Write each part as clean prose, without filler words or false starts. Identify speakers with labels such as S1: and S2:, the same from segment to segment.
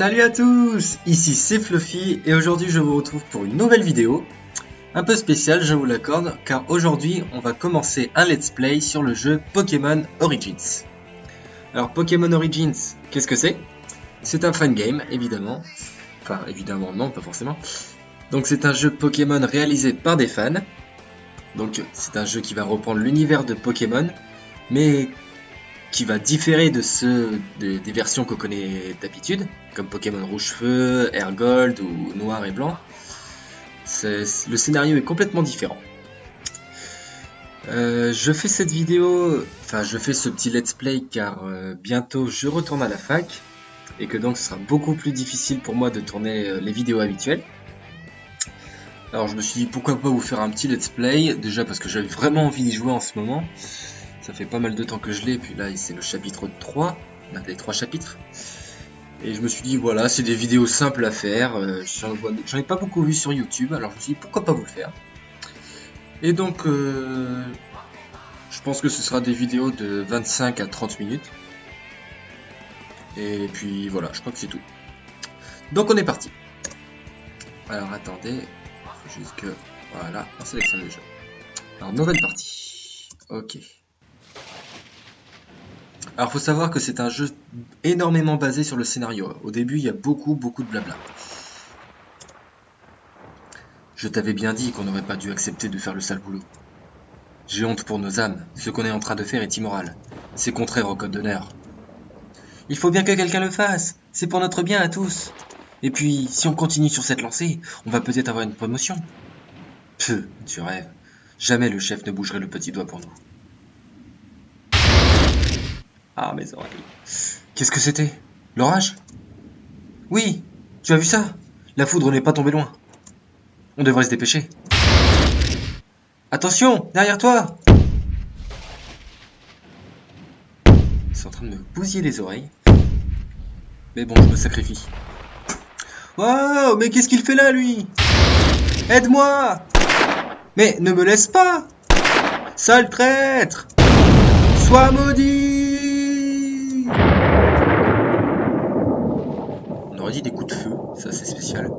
S1: Salut à tous, ici c'est Fluffy et aujourd'hui je vous retrouve pour une nouvelle vidéo. Un peu spéciale, je vous l'accorde, car aujourd'hui on va commencer un let's play sur le jeu Pokémon Origins. Alors Pokémon Origins, qu'est-ce que c'est? C'est un fan game, évidemment. Enfin évidemment non, pas forcément. Donc c'est un jeu Pokémon réalisé par des fans. Donc c'est un jeu qui va reprendre l'univers de Pokémon, mais qui va différer de ceux des versions qu'on connaît d'habitude, comme Pokémon Rouge-Feu, Air Gold ou Noir et Blanc. Le scénario est complètement différent. Je fais cette vidéo, enfin je fais ce petit let's play car bientôt je retourne à la fac et que donc ce sera beaucoup plus difficile pour moi de tourner les vidéos habituelles. Alors je me suis dit pourquoi pas vous faire un petit let's play, déjà parce que j'avais vraiment envie d'y jouer en ce moment. Ça fait pas mal de temps que je l'ai, puis là c'est le chapitre 3, on a les 3 chapitres. Et je me suis dit voilà, c'est des vidéos simples à faire, j'en ai pas beaucoup vu sur YouTube, alors je me suis dit pourquoi pas vous le faire. Et donc je pense que ce sera des vidéos de 25 à 30 minutes. Et puis voilà, je crois que c'est tout. Donc on est parti. Alors attendez, faut juste que... Voilà, on sélectionne le jeu. Alors nouvelle partie. Ok. Alors faut savoir que c'est un jeu énormément basé sur le scénario. Au début il y a beaucoup de blabla. Je t'avais bien dit qu'on n'aurait pas dû accepter de faire le sale boulot. J'ai honte pour nos âmes, ce qu'on est en train de faire est immoral. C'est contraire au code d'honneur. Il faut bien que quelqu'un le fasse, c'est pour notre bien à tous. Et puis, si on continue sur cette lancée, on va peut-être avoir une promotion. Pfff, tu rêves. Jamais le chef ne bougerait le petit doigt pour nous. Ah, mes oreilles. Qu'est-ce que c'était? L'orage? Oui, tu as vu ça? La foudre n'est pas tombée loin. On devrait se dépêcher. Attention, derrière toi! Ils sont en train de me bousiller les oreilles. Mais bon, je me sacrifie. Wow, mais qu'est-ce qu'il fait là, lui? Aide-moi! Mais ne me laisse pas! Sale traître! Sois maudit! On aurait dit des coups de feu, ça c'est spécial.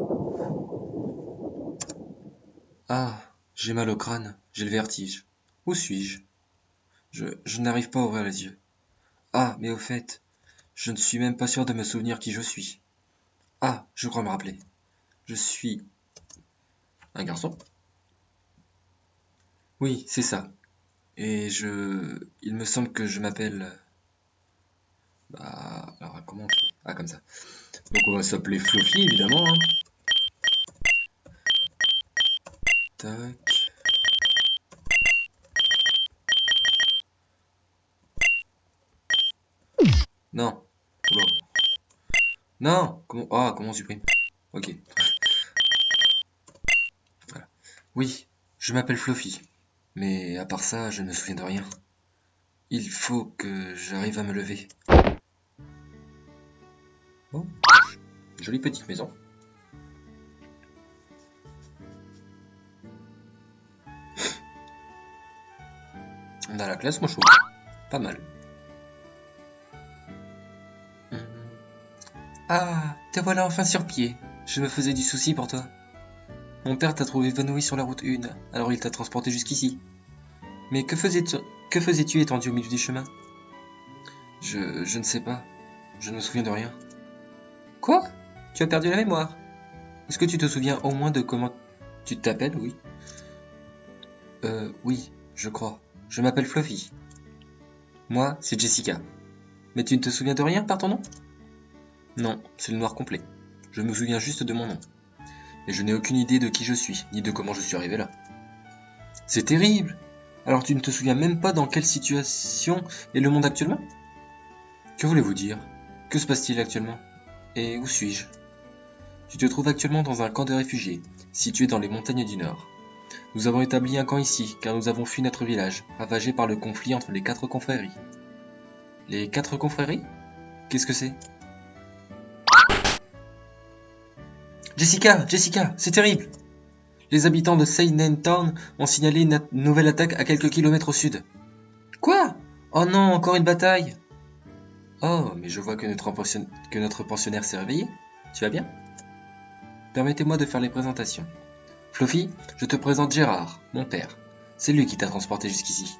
S1: Ah, j'ai mal au crâne, j'ai le vertige. Où suis-je? Je n'arrive pas à ouvrir les yeux. Ah, mais au fait, je ne suis même pas sûr de me souvenir qui je suis. Ah, je crois me rappeler. Je suis... un garçon? Oui, c'est ça. Et il me semble que je m'appelle... Bah... Alors, comment on fait? Ah, comme ça. Donc on va s'appeler Fluffy, évidemment. Hein. Tac. Non. Oula. Non. Comment... Ah, comment on supprime? Ok. Voilà. Oui, je m'appelle Fluffy. Mais à part ça, je ne me souviens de rien. Il faut que j'arrive à me lever. Oh, jolie petite maison. On a la classe, moi je trouve. Pas mal. Ah, te voilà enfin sur pied. Je me faisais du souci pour toi. Mon père t'a trouvé évanoui sur la route 1, alors il t'a transporté jusqu'ici. Mais que faisais-tu étendu au milieu du chemin? Je ne sais pas. Je ne me souviens de rien. Quoi? Tu as perdu la mémoire? Est-ce que tu te souviens au moins de comment tu t'appelles, oui? Oui, je crois. Je m'appelle Fluffy. Moi, c'est Jessica. Mais tu ne te souviens de rien par ton nom? Non, c'est le noir complet. Je me souviens juste de mon nom. Et je n'ai aucune idée de qui je suis, ni de comment je suis arrivé là. C'est terrible! Alors tu ne te souviens même pas dans quelle situation est le monde actuellement? Que voulez-vous dire? Que se passe-t-il actuellement? Et où suis-je? Tu te trouves actuellement dans un camp de réfugiés, situé dans les montagnes du Nord. Nous avons établi un camp ici, car nous avons fui notre village, ravagé par le conflit entre les 4 confréries. Les 4 confréries? Qu'est-ce que c'est? Jessica, c'est terrible! Les habitants de Seinen Town ont signalé une nouvelle attaque à quelques kilomètres au sud. Quoi? Oh non, encore une bataille! Oh, mais je vois que notre pensionnaire s'est réveillé. Tu vas bien? Permettez-moi de faire les présentations. Fluffy, je te présente Gérard, mon père. C'est lui qui t'a transporté jusqu'ici.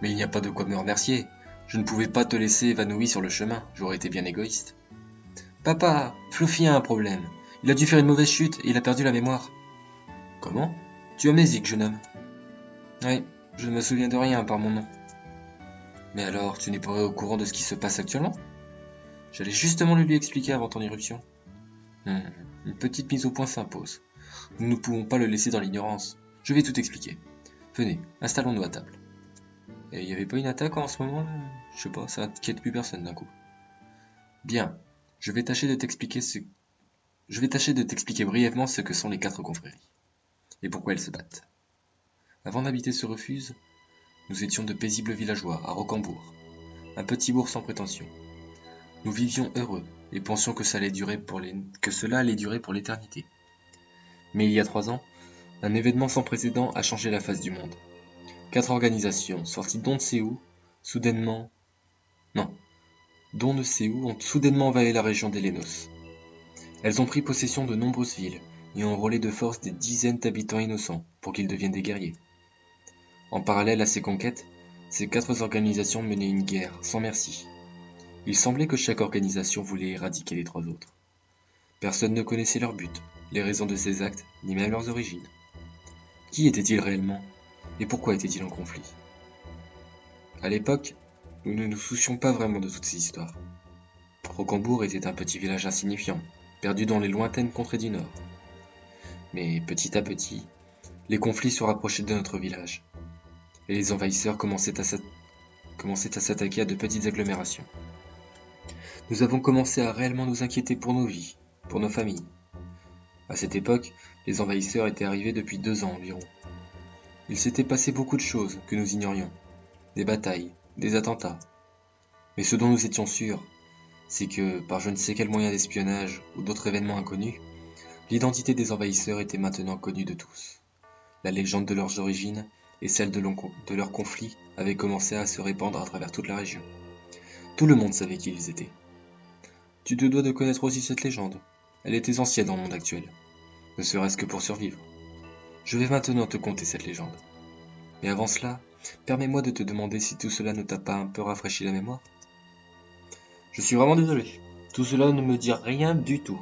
S1: Mais il n'y a pas de quoi me remercier. Je ne pouvais pas te laisser évanoui sur le chemin, j'aurais été bien égoïste. Papa, Fluffy a un problème. Il a dû faire une mauvaise chute et il a perdu la mémoire. Comment? Tu es amnésique, jeune homme. Oui, je ne me souviens de rien par mon nom. Mais alors, tu n'es pas au courant de ce qui se passe actuellement? J'allais justement le lui expliquer avant ton irruption. Une petite mise au point s'impose. Nous ne pouvons pas le laisser dans l'ignorance. Je vais tout expliquer. Venez, installons-nous à table. Et il n'y avait pas une attaque en ce moment là? Je sais pas, ça inquiète plus personne d'un coup. Bien, je vais tâcher de t'expliquer brièvement ce que sont les 4 confréries et pourquoi elles se battent. Avant d'habiter ce refuge, nous étions de paisibles villageois à Rocambourg, un petit bourg sans prétention. Nous vivions heureux et pensions que cela allait durer pour l'éternité. Mais il y a 3 ans, un événement sans précédent a changé la face du monde. 4 organisations, sorties d'on ne sait où, d'on ne sait où, ont soudainement envahi la région d'Hélénos. Elles ont pris possession de nombreuses villes et ont enrôlé de force des dizaines d'habitants innocents pour qu'ils deviennent des guerriers. En parallèle à ces conquêtes, ces 4 organisations menaient une guerre sans merci. Il semblait que chaque organisation voulait éradiquer les 3 autres. Personne ne connaissait leur but, les raisons de ces actes, ni même leurs origines. Qui étaient-ils réellement? Et pourquoi étaient-ils en conflit? À l'époque, nous ne nous soucions pas vraiment de toutes ces histoires. Rocambourg était un petit village insignifiant, perdu dans les lointaines contrées du Nord. Mais petit à petit, les conflits se rapprochaient de notre village, et les envahisseurs commençaient à s'attaquer à de petites agglomérations. Nous avons commencé à réellement nous inquiéter pour nos vies, pour nos familles. À cette époque, les envahisseurs étaient arrivés depuis 2 ans environ. Il s'était passé beaucoup de choses que nous ignorions, des batailles, des attentats. Mais ce dont nous étions sûrs, c'est que, par je ne sais quel moyen d'espionnage ou d'autres événements inconnus, l'identité des envahisseurs était maintenant connue de tous. La légende de leurs origines et celle de leur conflit avaient commencé à se répandre à travers toute la région. Tout le monde savait qui ils étaient. Tu te dois de connaître aussi cette légende. Elle est essentielle dans le monde actuel, ne serait-ce que pour survivre. Je vais maintenant te conter cette légende. Mais avant cela, permets-moi de te demander si tout cela ne t'a pas un peu rafraîchi la mémoire? Je suis vraiment désolé. Tout cela ne me dit rien du tout.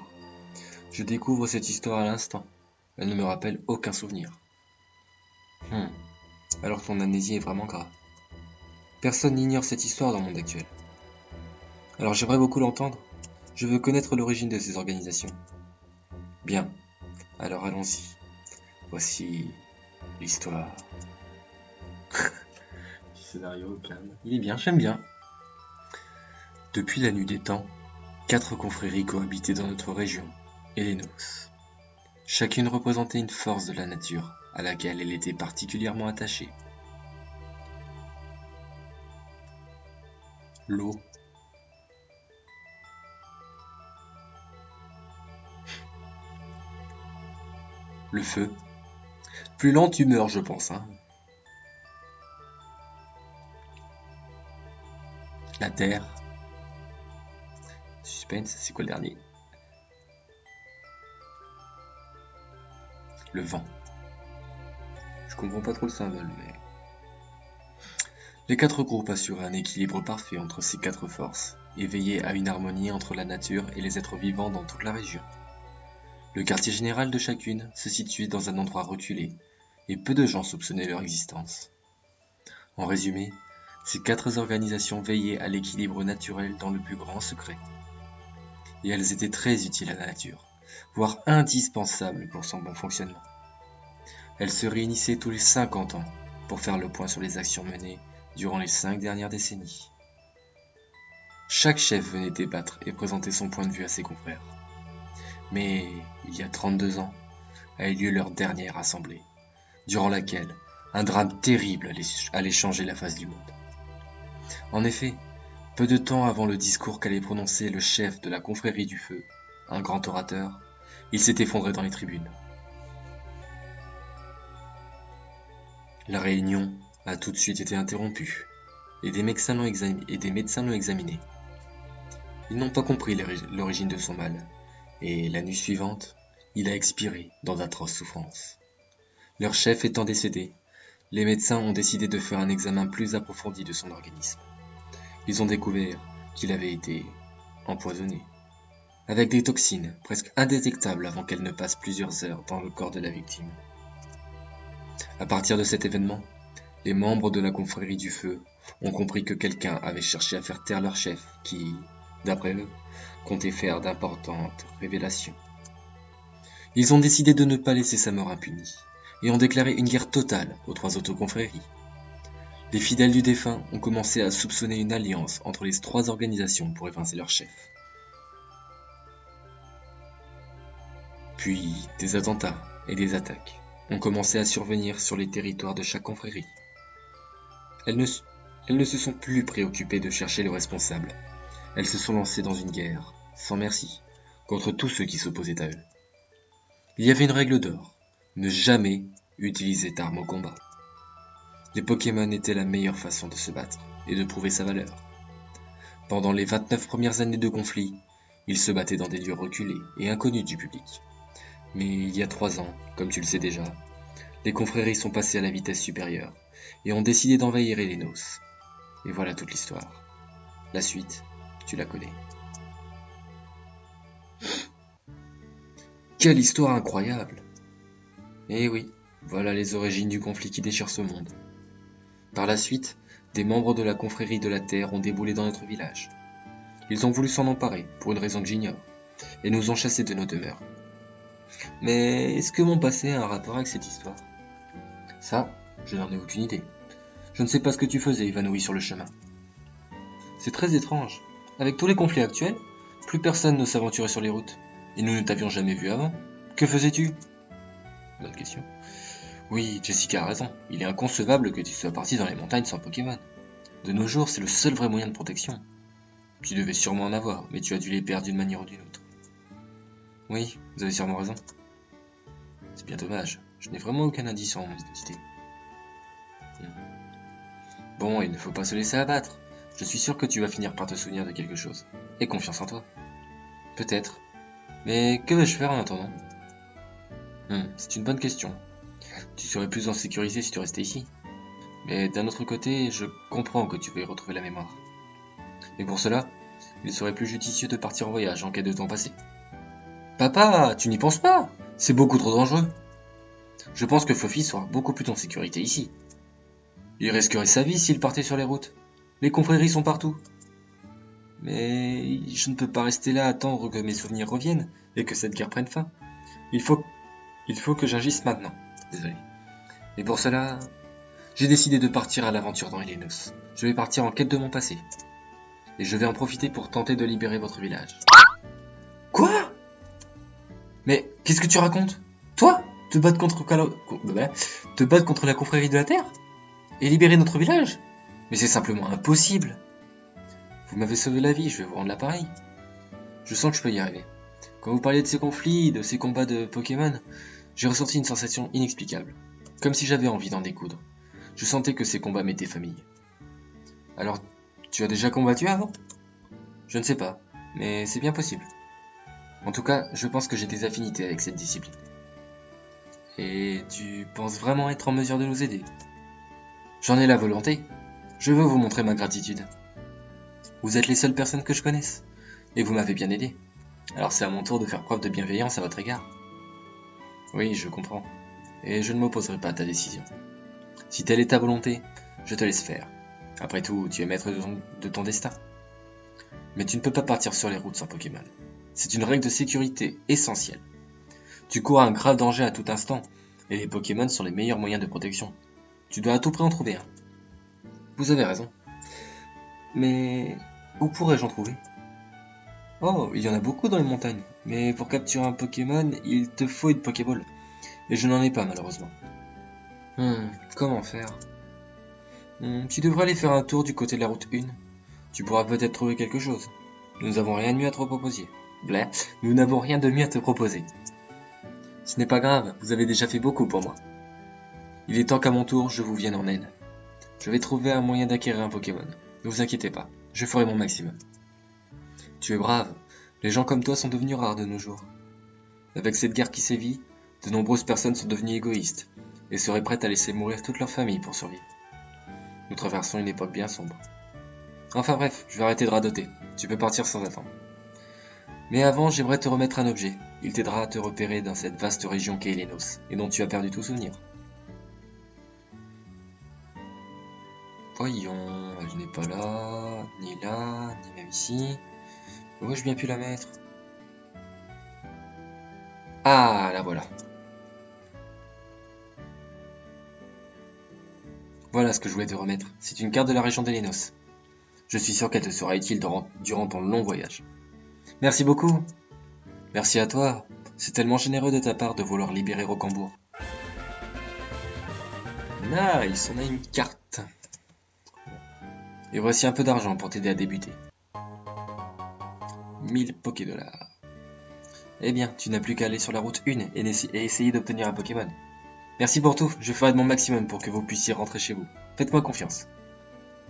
S1: Je découvre cette histoire à l'instant. Elle ne me rappelle aucun souvenir. Alors ton amnésie est vraiment grave. Personne n'ignore cette histoire dans le monde actuel. Alors j'aimerais beaucoup l'entendre. Je veux connaître l'origine de ces organisations. Bien, alors allons-y. Voici l'histoire. Scénario calme. Il est bien, j'aime bien. Depuis la nuit des temps, 4 confréries cohabitaient dans notre région, Hélénos. Chacune représentait une force de la nature, à laquelle elle était particulièrement attachée. L'eau. Le feu. Plus lent tu meurs, je pense, hein. La terre. Suspense, c'est quoi le dernier? Le vent. Je comprends pas trop le symbole, mais... Les 4 groupes assuraient un équilibre parfait entre ces 4 forces, et veillaient à une harmonie entre la nature et les êtres vivants dans toute la région. Le quartier général de chacune se situait dans un endroit reculé, et peu de gens soupçonnaient leur existence. En résumé, ces 4 organisations veillaient à l'équilibre naturel dans le plus grand secret. Et elles étaient très utiles à la nature, voire indispensables pour son bon fonctionnement. Elles se réunissaient tous les 50 ans pour faire le point sur les actions menées durant les 5 dernières décennies. Chaque chef venait débattre et présenter son point de vue à ses confrères. Mais, il y a 32 ans, a eu lieu leur dernière assemblée, durant laquelle un drame terrible allait changer la face du monde. En effet, peu de temps avant le discours qu'allait prononcer le chef de la confrérie du feu, un grand orateur, il s'est effondré dans les tribunes. La réunion a tout de suite été interrompue, et des médecins l'ont examiné. Ils n'ont pas compris l'origine de son mal, et la nuit suivante, il a expiré dans d'atroces souffrances. Leur chef étant décédé, les médecins ont décidé de faire un examen plus approfondi de son organisme. Ils ont découvert qu'il avait été empoisonné, avec des toxines presque indétectables avant qu'elles ne passent plusieurs heures dans le corps de la victime. À partir de cet événement, les membres de la confrérie du feu ont compris que quelqu'un avait cherché à faire taire leur chef qui, d'après eux, comptait faire d'importantes révélations. Ils ont décidé de ne pas laisser sa mort impunie et ont déclaré une guerre totale aux 3 autres confréries. Les fidèles du défunt ont commencé à soupçonner une alliance entre les 3 organisations pour évincer leur chef. Puis, des attentats et des attaques ont commencé à survenir sur les territoires de chaque confrérie. Elles ne se sont plus préoccupées de chercher le responsable. Elles se sont lancées dans une guerre, sans merci, contre tous ceux qui s'opposaient à eux. Il y avait une règle d'or, ne jamais utiliser d'armes au combat. Les Pokémon étaient la meilleure façon de se battre et de prouver sa valeur. Pendant les 29 premières années de conflit, ils se battaient dans des lieux reculés et inconnus du public. Mais il y a 3 ans, comme tu le sais déjà, les confréries sont passées à la vitesse supérieure et ont décidé d'envahir Elenos. Et voilà toute l'histoire. La suite, tu la connais. Quelle histoire incroyable! Eh oui, voilà les origines du conflit qui déchire ce monde. Par la suite, des membres de la confrérie de la Terre ont déboulé dans notre village. Ils ont voulu s'en emparer, pour une raison que j'ignore, et nous ont chassés de nos demeures. Mais est-ce que mon passé a un rapport avec cette histoire? Ça, je n'en ai aucune idée. Je ne sais pas ce que tu faisais évanoui sur le chemin. C'est très étrange. Avec tous les conflits actuels, plus personne ne s'aventurait sur les routes. Et nous ne t'avions jamais vu avant. Que faisais-tu? Bonne question. Oui, Jessica a raison. Il est inconcevable que tu sois parti dans les montagnes sans Pokémon. De nos jours, c'est le seul vrai moyen de protection. Tu devais sûrement en avoir, mais tu as dû les perdre d'une manière ou d'une autre. Oui, vous avez sûrement raison. C'est bien dommage. Je n'ai vraiment aucun indice sur mon identité. Bon, il ne faut pas se laisser abattre. Je suis sûr que tu vas finir par te souvenir de quelque chose. Aie confiance en toi. Peut-être. Mais que vais-je faire en attendant? C'est une bonne question. Tu serais plus en sécurité si tu restais ici. Mais d'un autre côté, je comprends que tu veuilles retrouver la mémoire. Et pour cela, il serait plus judicieux de partir en voyage en quête de ton passé. Papa, tu n'y penses pas? C'est beaucoup trop dangereux. Je pense que Fluffy sera beaucoup plus en sécurité ici. Il risquerait sa vie s'il partait sur les routes. Les confréries sont partout. Mais je ne peux pas rester là à attendre que mes souvenirs reviennent et que cette guerre prenne fin. Il faut que j'agisse maintenant. Désolé. Et pour cela, j'ai décidé de partir à l'aventure dans Elenos. Je vais partir en quête de mon passé. Et je vais en profiter pour tenter de libérer votre village. Quoi? Mais qu'est-ce que tu racontes? Toi? Te battre contre la confrérie de la Terre? Et libérer notre village? Mais c'est simplement impossible. Vous m'avez sauvé la vie, je vais vous rendre l'appareil. Je sens que je peux y arriver. Quand vous parliez de ces conflits, de ces combats de Pokémon, j'ai ressenti une sensation inexplicable. Comme si j'avais envie d'en découdre. Je sentais que ces combats m'étaient familiers. Alors, tu as déjà combattu avant? Je ne sais pas, mais c'est bien possible. En tout cas, je pense que j'ai des affinités avec cette discipline. Et tu penses vraiment être en mesure de nous aider? J'en ai la volonté. Je veux vous montrer ma gratitude. Vous êtes les seules personnes que je connaisse, et vous m'avez bien aidé. Alors c'est à mon tour de faire preuve de bienveillance à votre égard. Oui, je comprends, et je ne m'opposerai pas à ta décision. Si telle est ta volonté, je te laisse faire. Après tout, tu es maître de ton destin. Mais tu ne peux pas partir sur les routes sans Pokémon. C'est une règle de sécurité essentielle. Tu cours un grave danger à tout instant, et les Pokémon sont les meilleurs moyens de protection. Tu dois à tout prix en trouver un. Vous avez raison. Mais où pourrais-je en trouver? Oh, il y en a beaucoup dans les montagnes, mais pour capturer un Pokémon, il te faut une Pokéball. Et je n'en ai pas malheureusement. Comment faire? Tu devrais aller faire un tour du côté de la route 1. Tu pourras peut-être trouver quelque chose. Nous n'avons rien de mieux à te proposer. Bleh, nous n'avons rien de mieux à te proposer. Ce n'est pas grave, vous avez déjà fait beaucoup pour moi. Il est temps qu'à mon tour, je vous vienne en aide. Je vais trouver un moyen d'acquérir un Pokémon. Ne vous inquiétez pas, je ferai mon maximum. Tu es brave, Les gens comme toi sont devenus rares de nos jours. Avec cette guerre qui sévit, de nombreuses personnes sont devenues égoïstes et seraient prêtes à laisser mourir toute leur famille pour survivre. Nous traversons une époque bien sombre. Enfin bref, je vais arrêter de radoter. Tu peux partir sans attendre. Mais avant, j'aimerais te remettre un objet. Il t'aidera à te repérer dans cette vaste région qu'est Elenos, et dont tu as perdu tout souvenir. Voyons, elle n'est pas là, ni même ici. Où ai-je bien pu la mettre? Ah, la voilà. Voilà ce que je voulais te remettre. C'est une carte de la région d'Elenos. Je suis sûr qu'elle te sera utile durant ton long voyage. Merci beaucoup. Merci à toi. C'est tellement généreux de ta part de vouloir libérer Rocambourg. Nice, on a une carte. Et voici un peu d'argent pour t'aider à débuter. 1000 Pokédollars. Eh bien, tu n'as plus qu'à aller sur la route 1 et essayer d'obtenir un Pokémon. Merci pour tout, je ferai de mon maximum pour que vous puissiez rentrer chez vous. Faites-moi confiance.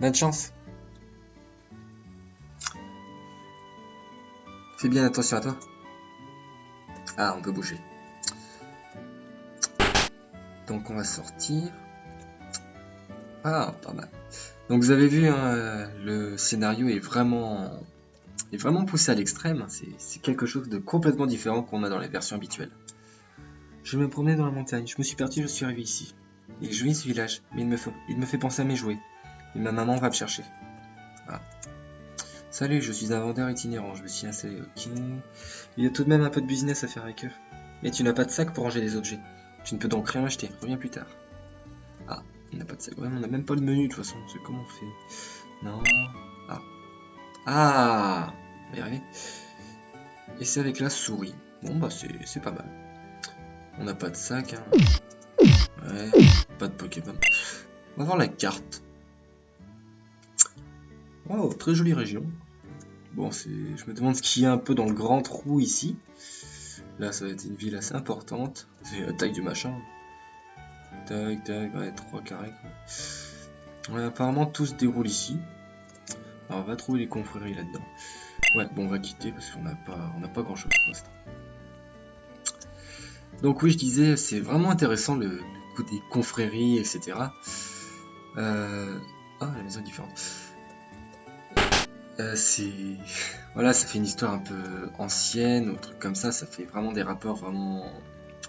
S1: Bonne chance. Fais bien attention à toi. Ah, on peut bouger. Donc on va sortir. Ah, pas mal. Donc vous avez vu, hein, le scénario est vraiment poussé à l'extrême. C'est quelque chose de complètement différent qu'on a dans les versions habituelles. Je me promenais dans la montagne, je me suis perdu, je suis arrivé ici. Il est joli ce village, mais il me fait penser à mes jouets. Et ma maman va me chercher. Ah. Salut, je suis un vendeur itinérant, je me suis installé, ok. Il y a tout de même un peu de business à faire avec eux. Mais tu n'as pas de sac pour ranger les objets. Tu ne peux donc rien acheter, reviens plus tard. Ah, on n'a pas de sac, ouais, on n'a même pas le menu de toute façon, c'est comment on fait. Non. Ah. Ah, on va y arriver. Et c'est avec la souris. Bon bah c'est pas mal. On n'a pas de sac, hein. Ouais, pas de Pokémon. On va voir la carte. Oh, très jolie région. Bon, je me demande ce qu'il y a un peu dans le grand trou ici. Là, ça va être une ville assez importante. C'est la taille du machin. Tac, tac, ouais, 3 carrés. Ouais, apparemment, tout se déroule ici. Alors, on va trouver les confréries là-dedans. Ouais, bon, on va quitter parce qu'on n'a pas grand-chose pour l'instant. Donc oui, je disais, c'est vraiment intéressant le coup des confréries, etc. Ah, la maison est différente. Voilà, ça fait une histoire un peu ancienne, ou un truc comme ça fait vraiment des rapports vraiment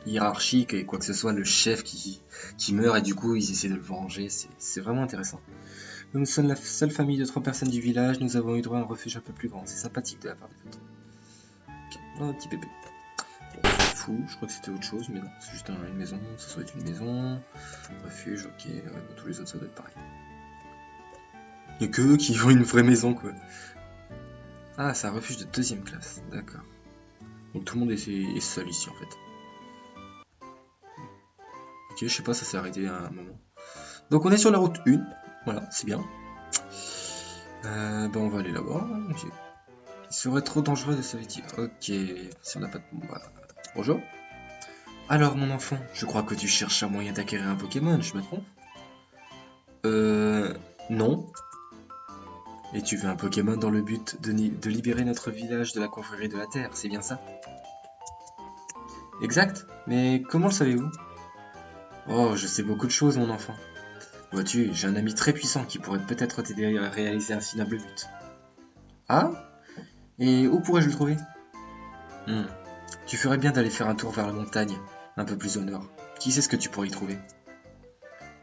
S1: hiérarchiques, et quoi que ce soit, le chef qui meurt, et du coup, ils essaient de le venger, c'est vraiment intéressant. Nous sommes la seule famille de 3 personnes du village, nous avons eu droit à un refuge un peu plus grand, c'est sympathique de la part des autres. Ok, un petit bébé. Bon, c'est fou, je crois que c'était autre chose, mais non, c'est juste une maison, ça doit être une maison, refuge, ok, tous les autres ça doit être pareil. Il n'y a que eux qui ont une vraie maison, quoi. Ah, c'est un refuge de 2ème classe, d'accord. Donc tout le monde est seul ici, en fait. Ok, je sais pas, ça s'est arrêté à un moment. Donc on est sur la route 1, voilà, c'est bien. Ben on va aller là-bas, ok. Il serait trop dangereux de s'aventurer. Ok, si on n'a pas de... Bah, bonjour. Alors mon enfant, je crois que tu cherches un moyen d'acquérir un Pokémon, je me trompe? Non. Et tu veux un Pokémon dans le but de libérer notre village de la confrérie de la Terre, c'est bien ça? Exact, mais comment le savez-vous? Oh, je sais beaucoup de choses, mon enfant. Vois-tu, j'ai un ami très puissant qui pourrait peut-être t'aider à réaliser un si noble but. Ah? Et où pourrais-je le trouver? Tu ferais bien d'aller faire un tour vers la montagne, un peu plus au nord. Qui sait ce que tu pourrais y trouver?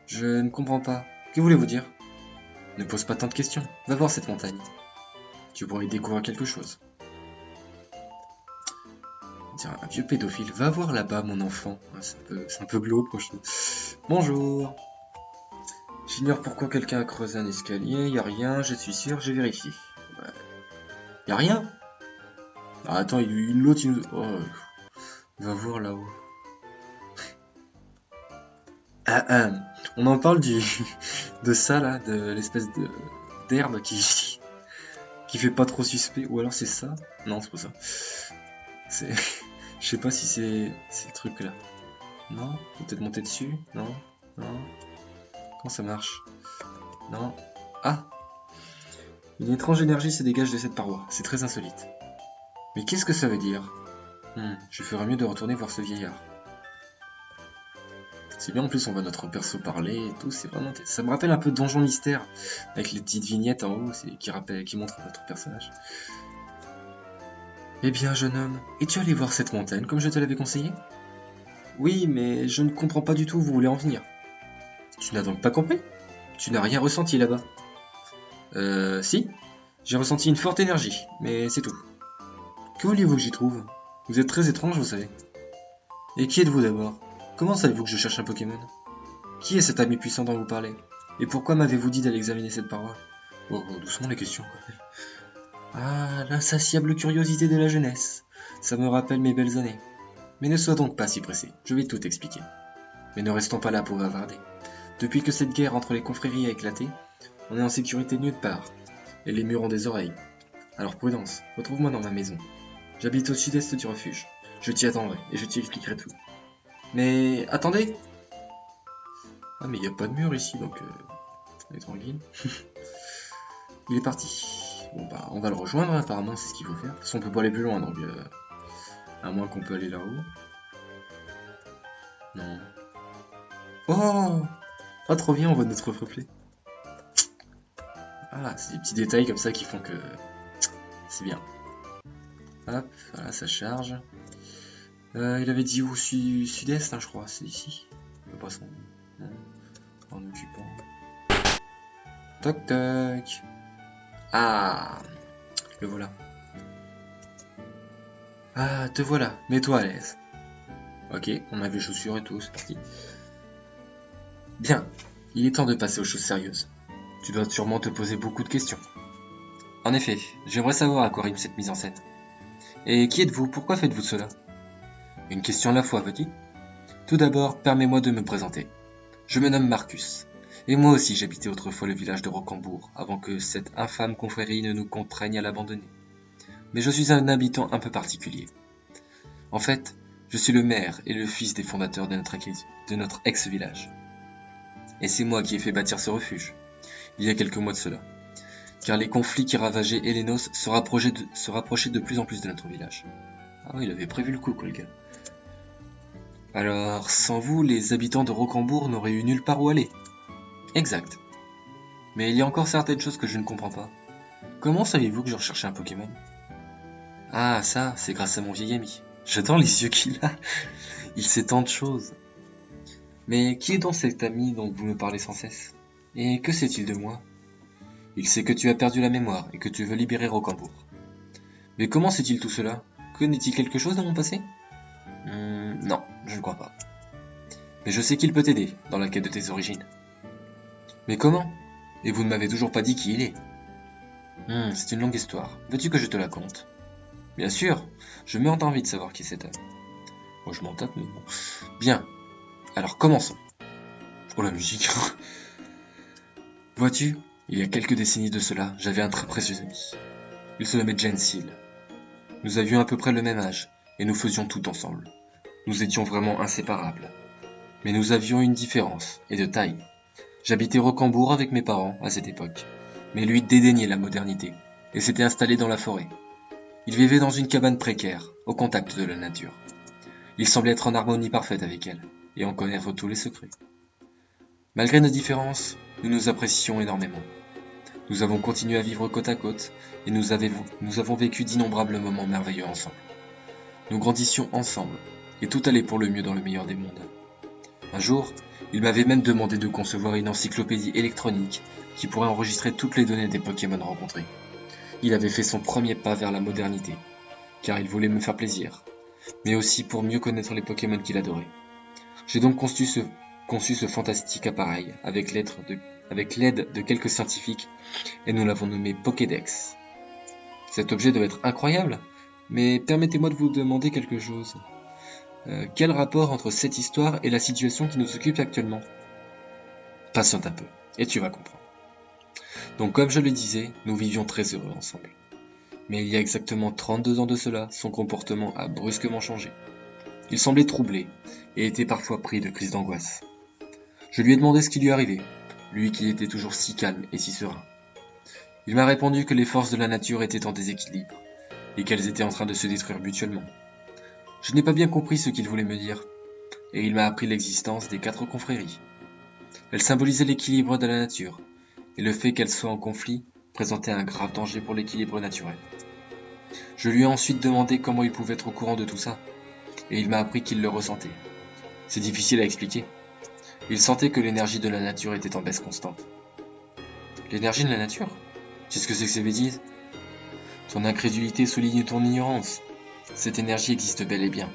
S1: Je ne comprends pas. Que voulez-vous dire? Ne pose pas tant de questions. Va voir cette montagne. Tu pourrais y découvrir quelque chose. Tiens, un vieux pédophile. Va voir là-bas, mon enfant. C'est un peu glauque, moi, je trouve. Bonjour. J'ignore pourquoi quelqu'un a creusé un escalier. Y a rien, je suis sûr, j'ai vérifié. Ouais. Y a rien? Ah, attends, l'autre, il nous... Oh, va voir là-haut. On en parle de ça, là, de l'espèce d'herbe qui fait pas trop suspect. Ou alors c'est ça? Non, c'est pas ça. C'est... Je sais pas si c'est le truc là. Non? Peut-être monter dessus? Non? Non? Comment ça marche? Non? Ah! Une étrange énergie se dégage de cette paroi. C'est très insolite. Mais qu'est-ce que ça veut dire? Je ferais mieux de retourner voir ce vieillard. C'est bien, en plus on voit notre perso parler et tout, c'est vraiment... Ça me rappelle un peu Donjon Mystère, avec les petites vignettes en haut qui montrent notre personnage. Eh bien, jeune homme, es-tu allé voir cette montagne comme je te l'avais conseillé? Oui, mais je ne comprends pas du tout où vous voulez en venir. Tu n'as donc pas compris? Tu n'as rien ressenti là-bas? Si. J'ai ressenti une forte énergie, mais c'est tout. Que vouliez-vous que j'y trouve? Vous êtes très étrange, vous savez. Et qui êtes-vous d'abord? Comment savez-vous que je cherche un Pokémon? Qui est cet ami puissant dont vous parlez? Et pourquoi m'avez-vous dit d'aller examiner cette paroi? Oh, doucement les questions, quoi. Ah, l'insatiable curiosité de la jeunesse. Ça me rappelle mes belles années. Mais ne sois donc pas si pressé, je vais tout expliquer. Mais ne restons pas là pour bavarder. Depuis que cette guerre entre les confréries a éclaté, on est en sécurité nulle part, et les murs ont des oreilles. Alors prudence, retrouve-moi dans ma maison. J'habite au sud-est du refuge. Je t'y attendrai, et je t'y expliquerai tout. Mais attendez! Ah mais il n'y a pas de mur ici, donc on est tranquille. Il est parti. Bon bah on va le rejoindre, apparemment c'est ce qu'il faut faire. De toute façon on peut pas aller plus loin, donc à moins qu'on peut aller là-haut. Non. Oh! Ah trop bien, on voit notre reflet. Ah, c'est des petits détails comme ça qui font que c'est bien. Hop, voilà, ça charge. Il avait dit où? Sud-est, hein, je crois, c'est ici. Le poisson. En occupant. Toc toc. Ah, le voilà. Ah, te voilà, mets-toi à l'aise. Ok, on a les chaussures et tout, c'est parti. Bien, il est temps de passer aux choses sérieuses. Tu dois sûrement te poser beaucoup de questions. En effet, j'aimerais savoir à quoi rime cette mise en scène. Et qui êtes-vous? Pourquoi faites-vous cela? Une question à la fois, petit. Tout d'abord, permets-moi de me présenter. Je me nomme Marcus, et moi aussi j'habitais autrefois le village de Rocambourg, avant que cette infâme confrérie ne nous contraigne à l'abandonner. Mais je suis un habitant un peu particulier. En fait, je suis le maire et le fils des fondateurs de notre ex-village. Et c'est moi qui ai fait bâtir ce refuge, il y a quelques mois de cela, car les conflits qui ravageaient Hélénos se rapprochaient de plus en plus de notre village. Ah oui, il avait prévu le coup, quoi, le gars. Alors, sans vous, les habitants de Rocambourg n'auraient eu nulle part où aller. Exact. Mais il y a encore certaines choses que je ne comprends pas. Comment saviez-vous que je recherchais un Pokémon? Ah, ça, c'est grâce à mon vieil ami. J'adore les yeux qu'il a. Il sait tant de choses. Mais qui est donc cet ami dont vous me parlez sans cesse? Et que sait-il de moi? Il sait que tu as perdu la mémoire et que tu veux libérer Rocambourg. Mais comment sait-il tout cela? Connaît-il quelque chose de mon passé? Non, je ne crois pas. Mais je sais qu'il peut t'aider dans la quête de tes origines. Mais comment? Et vous ne m'avez toujours pas dit qui il est. C'est une longue histoire. Veux-tu que je te la conte? Bien sûr, je meurs d'envie de savoir qui c'est cet homme. Moi je m'en tape, mais bon. Bien, alors commençons. Oh la musique. Vois-tu, il y a quelques décennies de cela, j'avais un très précieux ami. Il se nommait Gensil. Nous avions à peu près le même âge, et nous faisions tout ensemble. Nous étions vraiment inséparables. Mais nous avions une différence, et de taille. J'habitais Rocambourg avec mes parents à cette époque, mais lui dédaignait la modernité, et s'était installé dans la forêt. Il vivait dans une cabane précaire, au contact de la nature. Il semblait être en harmonie parfaite avec elle, et en connaître tous les secrets. Malgré nos différences, nous nous apprécions énormément. Nous avons continué à vivre côte à côte, et nous avons vécu d'innombrables moments merveilleux ensemble. Nous grandissions ensemble, et tout allait pour le mieux dans le meilleur des mondes. Un jour, il m'avait même demandé de concevoir une encyclopédie électronique qui pourrait enregistrer toutes les données des Pokémon rencontrés. Il avait fait son premier pas vers la modernité, car il voulait me faire plaisir, mais aussi pour mieux connaître les Pokémon qu'il adorait. J'ai donc conçu ce fantastique appareil avec l'aide de quelques scientifiques, et nous l'avons nommé Pokédex. Cet objet doit être incroyable, mais permettez-moi de vous demander quelque chose. Quel rapport entre cette histoire et la situation qui nous occupe actuellement? Patiente un peu, et tu vas comprendre. Donc comme je le disais, nous vivions très heureux ensemble. Mais il y a exactement 32 ans de cela, son comportement a brusquement changé. Il semblait troublé, et était parfois pris de crises d'angoisse. Je lui ai demandé ce qui lui arrivait, lui qui était toujours si calme et si serein. Il m'a répondu que les forces de la nature étaient en déséquilibre, et qu'elles étaient en train de se détruire mutuellement. Je n'ai pas bien compris ce qu'il voulait me dire, et il m'a appris l'existence des 4 confréries. Elles symbolisaient l'équilibre de la nature, et le fait qu'elles soient en conflit présentait un grave danger pour l'équilibre naturel. Je lui ai ensuite demandé comment il pouvait être au courant de tout ça, et il m'a appris qu'il le ressentait. C'est difficile à expliquer. Il sentait que l'énergie de la nature était en baisse constante. L'énergie de la nature? Tu sais ce que c'est que ces bêtises? Ton incrédulité souligne ton ignorance. Cette énergie existe bel et bien,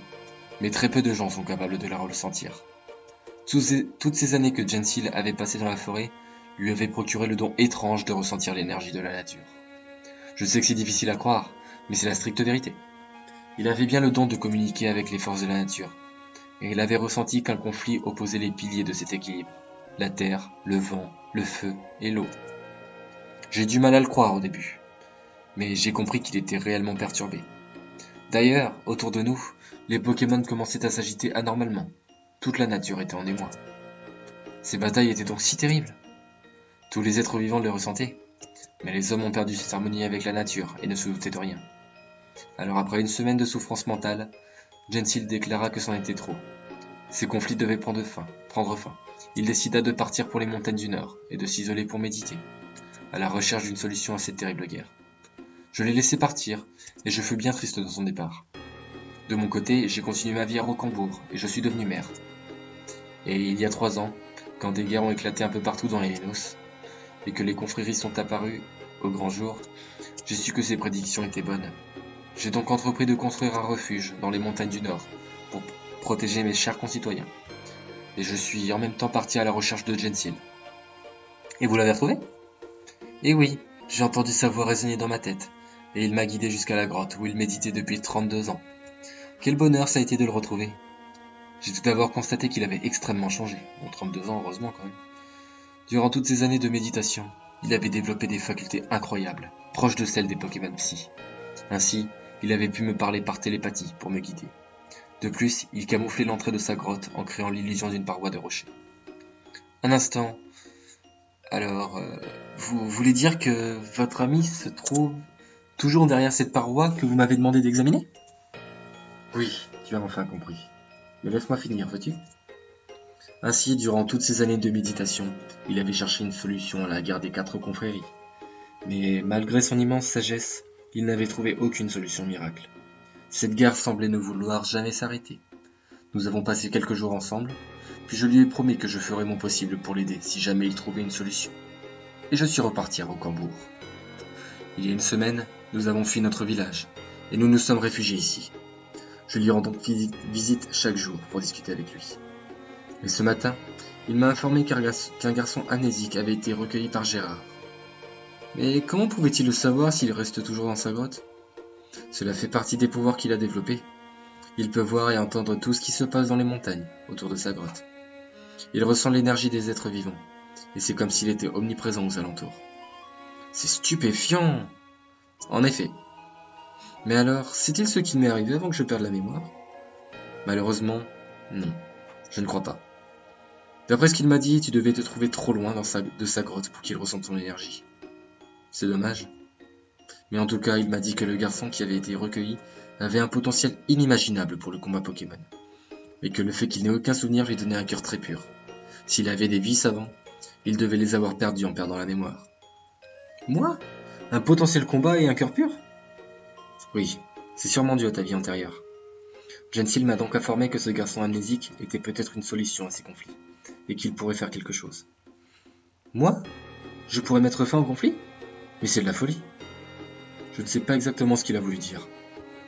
S1: mais très peu de gens sont capables de la ressentir. Toutes ces années que Gensil avait passées dans la forêt lui avaient procuré le don étrange de ressentir l'énergie de la nature. Je sais que c'est difficile à croire, mais c'est la stricte vérité. Il avait bien le don de communiquer avec les forces de la nature, et il avait ressenti qu'un conflit opposait les piliers de cet équilibre, la terre, le vent, le feu et l'eau. J'ai du mal à le croire au début, mais j'ai compris qu'il était réellement perturbé. D'ailleurs, autour de nous, les Pokémon commençaient à s'agiter anormalement. Toute la nature était en émoi. Ces batailles étaient donc si terribles. Tous les êtres vivants le ressentaient, mais les hommes ont perdu cette harmonie avec la nature et ne se doutaient de rien. Alors après une semaine de souffrance mentale, Gensil déclara que c'en était trop. Ces conflits devaient prendre fin. Il décida de partir pour les montagnes du Nord et de s'isoler pour méditer, à la recherche d'une solution à cette terrible guerre. Je l'ai laissé partir, et je fus bien triste de son départ. De mon côté, j'ai continué ma vie à Rocambourg, et je suis devenu maire. Et il y a 3 ans, quand des guerres ont éclaté un peu partout dans les Lénos, et que les confréries sont apparues au grand jour, j'ai su que ces prédictions étaient bonnes. J'ai donc entrepris de construire un refuge dans les montagnes du Nord, pour protéger mes chers concitoyens. Et je suis en même temps parti à la recherche de Gensil. Et vous l'avez retrouvé? Eh oui, j'ai entendu sa voix résonner dans ma tête, et il m'a guidé jusqu'à la grotte où il méditait depuis 32 ans. Quel bonheur ça a été de le retrouver. J'ai tout d'abord constaté qu'il avait extrêmement changé. Bon, 32 ans, heureusement quand même. Durant toutes ces années de méditation, il avait développé des facultés incroyables, proches de celles des Pokémon Psy. Ainsi, il avait pu me parler par télépathie pour me guider. De plus, il camouflait l'entrée de sa grotte en créant l'illusion d'une paroi de rocher. Un instant. Alors, vous voulez dire que votre ami se trouve toujours derrière cette paroi que vous m'avez demandé d'examiner? Oui, tu as enfin compris. Mais laisse-moi finir, veux-tu? Ainsi, durant toutes ces années de méditation, il avait cherché une solution à la guerre des 4 confréries. Mais malgré son immense sagesse, il n'avait trouvé aucune solution miracle. Cette guerre semblait ne vouloir jamais s'arrêter. Nous avons passé quelques jours ensemble, puis je lui ai promis que je ferais mon possible pour l'aider si jamais il trouvait une solution. Et je suis reparti à Rocambourg. Il y a une semaine, nous avons fui notre village, et nous nous sommes réfugiés ici. Je lui rends donc visite chaque jour pour discuter avec lui. Et ce matin, il m'a informé qu'un garçon amnésique avait été recueilli par Gérard. Mais comment pouvait-il le savoir s'il reste toujours dans sa grotte? Cela fait partie des pouvoirs qu'il a développés. Il peut voir et entendre tout ce qui se passe dans les montagnes, autour de sa grotte. Il ressent l'énergie des êtres vivants, et c'est comme s'il était omniprésent aux alentours. C'est stupéfiant! En effet. Mais alors, c'est-il ce qui m'est arrivé avant que je perde la mémoire? Malheureusement, non. Je ne crois pas. D'après ce qu'il m'a dit, tu devais te trouver trop loin de sa grotte pour qu'il ressente ton énergie. C'est dommage. Mais en tout cas, il m'a dit que le garçon qui avait été recueilli avait un potentiel inimaginable pour le combat Pokémon. Et que le fait qu'il n'ait aucun souvenir lui donnait un cœur très pur. S'il avait des vies avant, il devait les avoir perdues en perdant la mémoire. Moi? Un potentiel combat et un cœur pur? Oui, c'est sûrement dû à ta vie antérieure. Gensil m'a donc informé que ce garçon amnésique était peut-être une solution à ces conflits, et qu'il pourrait faire quelque chose. Moi? Je pourrais mettre fin au conflit? Mais c'est de la folie. Je ne sais pas exactement ce qu'il a voulu dire,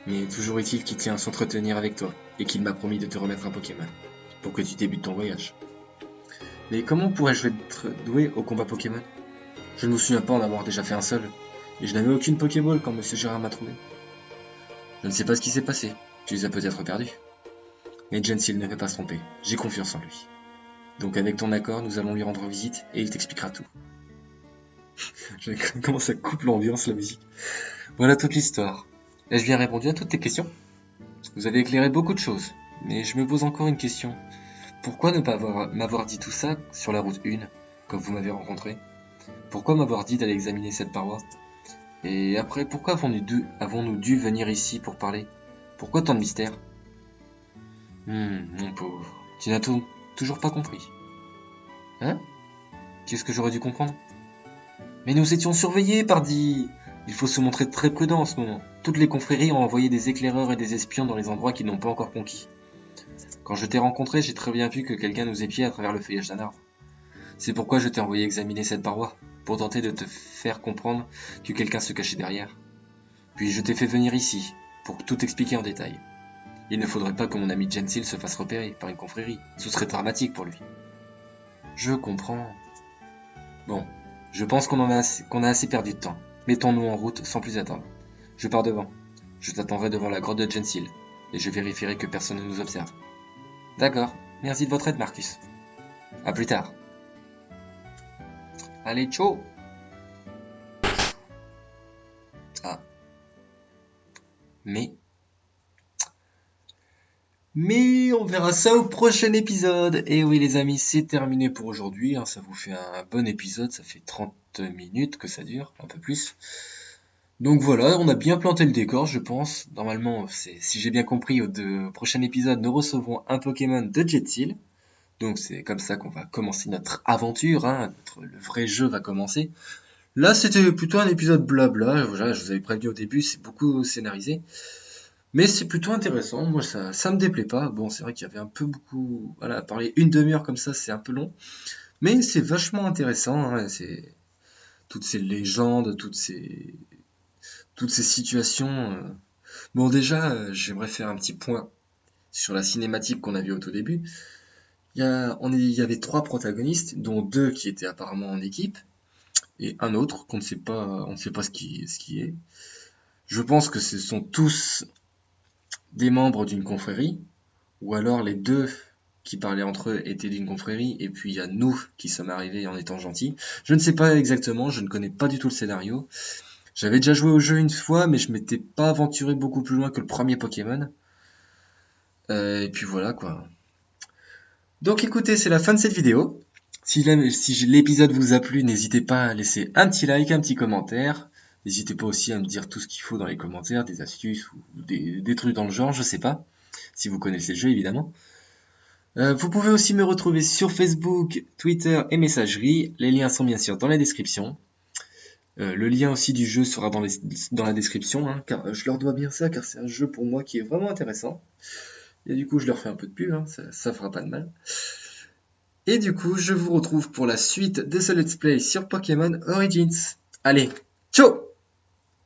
S1: mais toujours est-il qu'il tient à s'entretenir avec toi, et qu'il m'a promis de te remettre un Pokémon, pour que tu débutes ton voyage. Mais comment pourrais-je être doué au combat Pokémon? Je ne me souviens pas en avoir déjà fait un seul, et je n'avais aucune Pokéball quand Monsieur Gérard m'a trouvé. Je ne sais pas ce qui s'est passé, tu les as peut-être perdus. Mais Gensil ne peut pas se tromper, j'ai confiance en lui. Donc avec ton accord, nous allons lui rendre visite, et il t'expliquera tout. Comment ça coupe l'ambiance, la musique. Voilà toute l'histoire. Ai-je bien répondu à toutes tes questions? Vous avez éclairé beaucoup de choses, mais je me pose encore une question. Pourquoi ne pas m'avoir dit tout ça sur la route 1, quand vous m'avez rencontré? Pourquoi m'avoir dit d'aller examiner cette paroi? Et après, pourquoi avons-nous dû venir ici pour parler? Pourquoi tant de mystère? Mon pauvre, tu n'as toujours pas compris. Hein? Qu'est-ce que j'aurais dû comprendre? Mais nous étions surveillés, pardi! Il faut se montrer très prudent en ce moment. Toutes les confréries ont envoyé des éclaireurs et des espions dans les endroits qu'ils n'ont pas encore conquis. Quand je t'ai rencontré, j'ai très bien vu que quelqu'un nous épiait à travers le feuillage d'un arbre. C'est pourquoi je t'ai envoyé examiner cette paroi, pour tenter de te faire comprendre que quelqu'un se cachait derrière. Puis je t'ai fait venir ici, pour tout expliquer en détail. Il ne faudrait pas que mon ami Gensil se fasse repérer par une confrérie. Ce serait dramatique pour lui. Je comprends. Bon, je pense qu'on a assez perdu de temps. Mettons-nous en route sans plus attendre. Je pars devant. Je t'attendrai devant la grotte de Gensil, et je vérifierai que personne ne nous observe. D'accord. Merci de votre aide, Marcus. À plus tard. Allez, ciao. Ah. Mais on verra ça au prochain épisode. Et oui les amis, c'est terminé pour aujourd'hui. Ça vous fait un bon épisode. Ça fait 30 minutes que ça dure, un peu plus. Donc voilà, on a bien planté le décor, je pense. Normalement, si j'ai bien compris, au prochain épisode, nous recevrons un Pokémon de Jetsil. Donc c'est comme ça qu'on va commencer notre aventure. Le vrai jeu va commencer. Là, c'était plutôt un épisode blabla. Voilà, je vous avais prévenu au début, c'est beaucoup scénarisé. Mais c'est plutôt intéressant. Moi, ça me déplaît pas. Bon, c'est vrai qu'il y avait un peu beaucoup. Voilà, parler une demi-heure comme ça, c'est un peu long. Mais c'est vachement intéressant. C'est toutes ces légendes, toutes ces situations. Bon, déjà, j'aimerais faire un petit point sur la cinématique qu'on a vue au tout début. Il y avait 3 protagonistes, dont 2 qui étaient apparemment en équipe, et un autre qu'on ne sait pas, on ne sait pas ce qui est. Je pense que ce sont tous des membres d'une confrérie, ou alors les 2 qui parlaient entre eux étaient d'une confrérie, et puis il y a nous qui sommes arrivés en étant gentils. Je ne sais pas exactement, je ne connais pas du tout le scénario. J'avais déjà joué au jeu une fois, mais je m'étais pas aventuré beaucoup plus loin que le premier Pokémon. Et puis voilà quoi. Donc écoutez, c'est la fin de cette vidéo. Si l'épisode vous a plu, n'hésitez pas à laisser un petit like, un petit commentaire. N'hésitez pas aussi à me dire tout ce qu'il faut dans les commentaires, des astuces ou des trucs dans le genre, je sais pas. Si vous connaissez le jeu évidemment. Vous pouvez aussi me retrouver sur Facebook, Twitter et Messagerie. Les liens sont bien sûr dans la description. Le lien aussi du jeu sera dans la description, car je leur dois bien ça, car c'est un jeu pour moi qui est vraiment intéressant. Et du coup, je leur fais un peu de pub, ça fera pas de mal. Et du coup, je vous retrouve pour la suite de ce let's play sur Pokémon Origins. Allez, ciao!